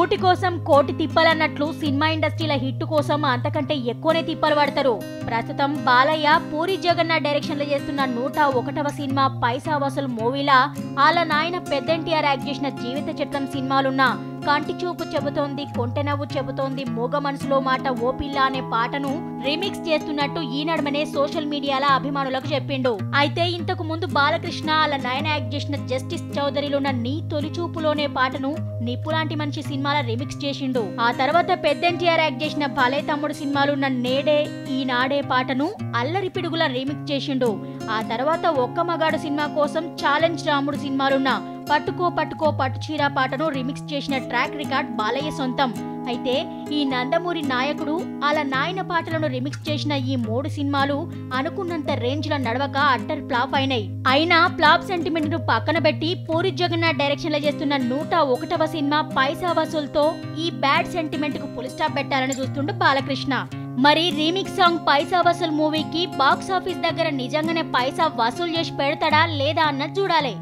కూటి కోసం కోటి తిప్పలన్నట్లు cinema ఇండస్ట్రీల hit కోసం అంతకంటే ఎక్కువనే తిప్పలు పడతారు. ప్రస్తుతం బాలయ్య పూరి జగన్నాథ్ డైరెక్షన్ లో చేస్తున్న 101వ సినిమా పైసా వసూల్ మూవీలా ఆల నాయన పెద్ద ఎన్టీఆర్ యాక్ట్ చేసిన జీవిత చట్రం సినిమాలున్న కంటి చూపు చెబుతోంది, కొంటె నవ్వు చెబుతోంది, మూగ మనసులో మాట ఓ పిల్ల అనే పాటను రీమిక్స్ చేస్తున్నట్టు ఈ నడుమనే సోషల్ మీడియాలో అభిమానులకు చెప్పిండు. అయితే ఇంతకు ముందు బాలకృష్ణ ఆల నాయన యాక్ట్ చేసిన జస్టిస్ చౌదరిలోన నీ తొలి చూపులోనే పాటను నిప్పులాంటి మనిషి సినిమాల రీమిక్స్ చేసిండు. ఆ తర్వాత పెద్ద ఎన్టీఆర్ యాక్ట్ చేసిన భలే తమ్ముడు సినిమాలున్న నేడే ఈనాడే పాటను అల్లరి పిడుగుల రీమిక్స్ చేసిండు. ఆ తర్వాత ఒక్క మగాడు సినిమా కోసం ఛాలెంజ్ రాముడు సినిమాలున్న పట్టుకో పట్టుకో పట్టుచీర పాటను రీమిక్స్ చేసిన ట్రాక్ రికార్డ్ బాలయ్య సొంతం. అయితే ఈ నందమూరి నాయకుడు అలా నాయన పాటలను రీమిక్స్ చేసిన ఈ 3 సినిమాలు అనుకున్నంత రేంజ్ లో నడవక అట్టర్ ఫ్లాప్ అయినాయి. అయినా ఫ్లాప్ సెంటిమెంట్ ను పక్కన పెట్టి పూరి జగన్నాథ్ డైరెక్షన్ లో చేస్తున్న 101వ సినిమా పైసా వసూల్తో ఈ బ్యాడ్ సెంటిమెంట్ కు ఫుల్ స్టాప్ పెట్టాలని చూస్తుండు బాలకృష్ణ. మరి రీమిక్స్ సాంగ్ పైసా వసూల్ మూవీకి బాక్స్ ఆఫీస్ దగ్గర నిజంగానే పైసా వసూలు చేసి పెడతాడా లేదా అన్నది చూడాలి.